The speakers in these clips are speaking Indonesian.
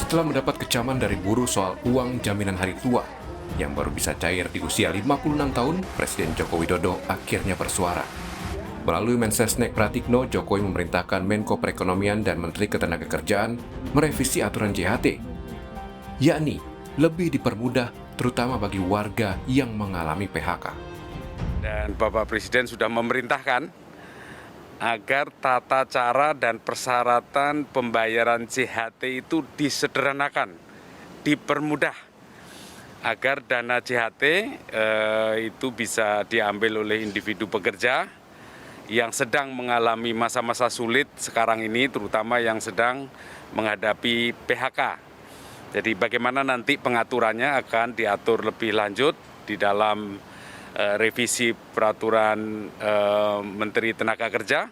Setelah mendapat kecaman dari buruh soal uang jaminan hari tua yang baru bisa cair di usia 56 tahun, Presiden Joko Widodo akhirnya bersuara. Melalui Mensesnek Pratikno, Jokowi memerintahkan Menko Perekonomian dan Menteri Ketenagakerjaan merevisi aturan JHT, yakni lebih dipermudah terutama bagi warga yang mengalami PHK. Dan Bapak Presiden sudah memerintahkan agar tata cara dan persyaratan pembayaran JHT itu disederhanakan, dipermudah, agar dana JHT itu bisa diambil oleh individu pekerja yang sedang mengalami masa-masa sulit sekarang ini, terutama yang sedang menghadapi PHK. Jadi bagaimana nanti pengaturannya akan diatur lebih lanjut di dalam revisi peraturan Menteri Tenaga Kerja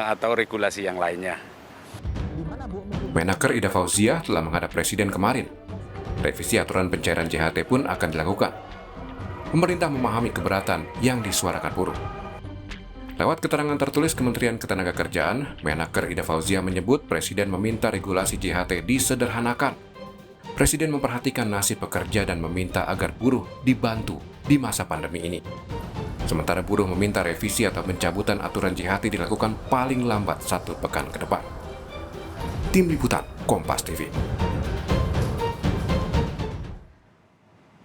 atau regulasi yang lainnya. Menaker Ida Fauzia telah menghadap Presiden kemarin. Revisi aturan pencairan JHT pun akan dilakukan. Pemerintah memahami keberatan yang disuarakan buruh. Lewat keterangan tertulis Kementerian Ketenagakerjaan, Menaker Ida Fauzia menyebut Presiden meminta regulasi JHT disederhanakan. Presiden memperhatikan nasib pekerja dan meminta agar buruh dibantu di masa pandemi ini. Sementara buruh meminta revisi atau pencabutan aturan JHT dilakukan paling lambat 1 pekan ke depan. Tim Liputan Kompas TV.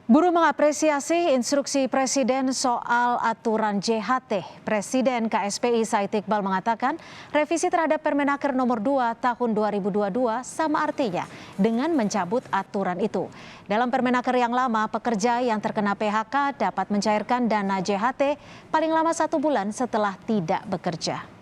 Buruh mengapresiasi instruksi Presiden soal aturan JHT. Presiden KSPI Said Iqbal mengatakan revisi terhadap Permenaker nomor 2 tahun 2022 sama artinya dengan mencabut aturan itu. Dalam Permenaker yang lama, pekerja yang terkena PHK dapat mencairkan dana JHT paling lama 1 bulan setelah tidak bekerja.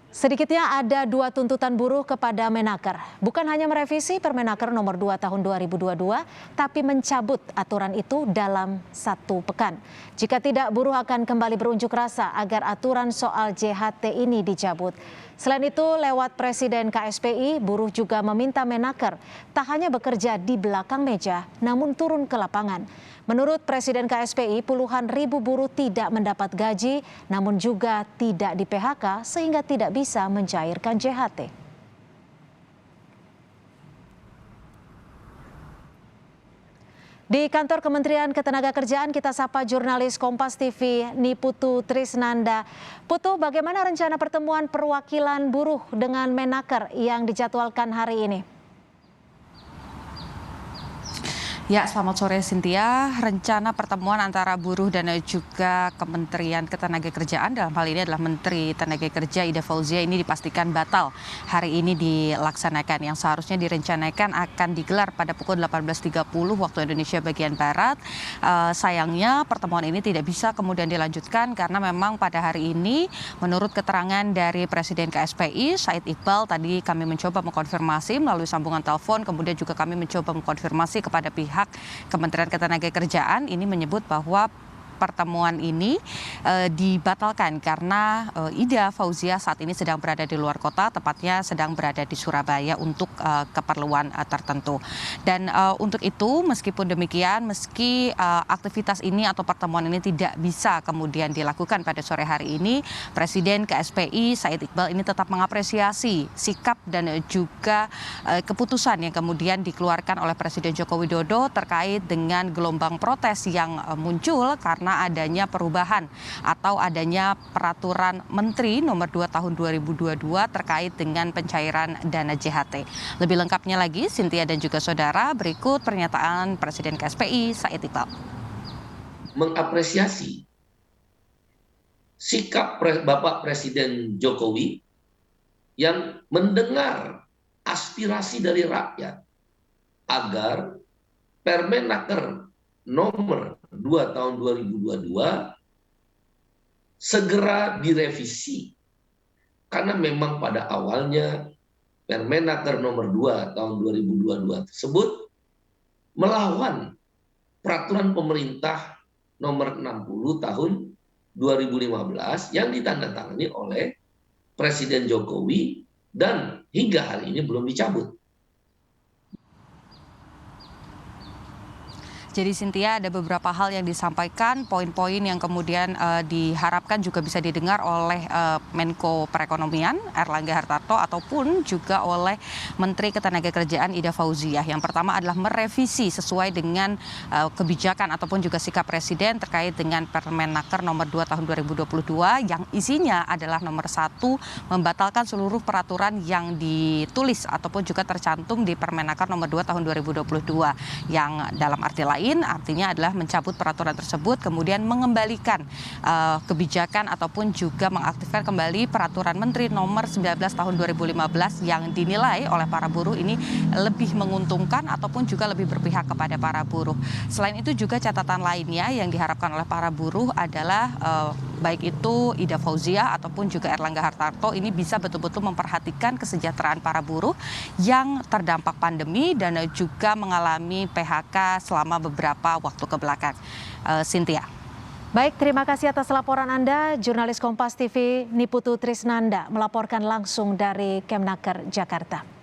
Sedikitnya ada 2 tuntutan buruh kepada Menaker. Bukan hanya merevisi Permenaker nomor 2 tahun 2022, tapi mencabut aturan itu dalam 1 pekan. Jika tidak, buruh akan kembali berunjuk rasa agar aturan soal JHT ini dicabut. Selain itu, lewat Presiden KSPI, buruh juga meminta Menaker tak hanya bekerja di belakang meja, namun turun ke lapangan. Menurut Presiden KSPI, puluhan ribu buruh tidak mendapat gaji, namun juga tidak di PHK sehingga tidak bisa mencairkan JHT. Di kantor Kementerian Ketenagakerjaan kita sapa jurnalis Kompas TV Niputu Trisnanda. Putu, bagaimana rencana pertemuan perwakilan buruh dengan Menaker yang dijadwalkan hari ini? Ya, selamat sore Cynthia. Rencana pertemuan antara buruh dan juga Kementerian Ketenagakerjaan dalam hal ini adalah Menteri Tenaga Kerja Ida Fauzia ini dipastikan batal hari ini dilaksanakan. Yang seharusnya direncanakan akan digelar pada pukul 18.30 waktu Indonesia bagian Barat. Sayangnya pertemuan ini tidak bisa kemudian dilanjutkan karena memang pada hari ini menurut keterangan dari Presiden KSPI Said Iqbal, tadi kami mencoba mengkonfirmasi melalui sambungan telepon, kemudian juga kami mencoba mengkonfirmasi kepada pihak Kementerian Ketenagakerjaan ini menyebut bahwa pertemuan ini dibatalkan karena Ida Fauzia saat ini sedang berada di luar kota, tepatnya sedang berada di Surabaya untuk keperluan tertentu. Dan untuk itu meskipun demikian, meski aktivitas ini atau pertemuan ini tidak bisa kemudian dilakukan pada sore hari ini, Presiden KSPI Said Iqbal ini tetap mengapresiasi sikap dan juga keputusan yang kemudian dikeluarkan oleh Presiden Joko Widodo terkait dengan gelombang protes yang muncul karena adanya perubahan atau adanya peraturan Menteri nomor 2 tahun 2022 terkait dengan pencairan dana JHT. Lebih lengkapnya lagi, Cynthia dan juga saudara, berikut pernyataan Presiden KSPI Said Iqbal. Mengapresiasi sikap Bapak Presiden Jokowi yang mendengar aspirasi dari rakyat agar Permenaker nomor 2 tahun 2022 segera direvisi. Karena memang pada awalnya Permenaker nomor 2 tahun 2022 tersebut melawan peraturan pemerintah nomor 60 tahun 2015 yang ditandatangani oleh Presiden Jokowi dan hingga hari ini belum dicabut. Jadi Cynthia, ada beberapa hal yang disampaikan, poin-poin yang kemudian diharapkan juga bisa didengar oleh Menko Perekonomian Airlangga Hartarto ataupun juga oleh Menteri Ketenagakerjaan Ida Fauziah. Yang pertama adalah merevisi sesuai dengan kebijakan ataupun juga sikap Presiden terkait dengan Permenaker nomor 2 tahun 2022 yang isinya adalah nomor 1 membatalkan seluruh peraturan yang ditulis ataupun juga tercantum di Permenaker nomor 2 tahun 2022 yang dalam arti lain artinya adalah mencabut peraturan tersebut kemudian mengembalikan kebijakan ataupun juga mengaktifkan kembali peraturan Menteri nomor 19 tahun 2015 yang dinilai oleh para buruh ini lebih menguntungkan ataupun juga lebih berpihak kepada para buruh. Selain itu juga catatan lainnya yang diharapkan oleh para buruh adalah baik itu Ida Fauziah ataupun juga Airlangga Hartarto ini bisa betul-betul memperhatikan kesejahteraan para buruh yang terdampak pandemi dan juga mengalami PHK selama beberapa waktu kebelakang. Cynthia. Baik, terima kasih atas laporan Anda. Jurnalis Kompas TV Niputu Trisnanda melaporkan langsung dari Kemnaker, Jakarta.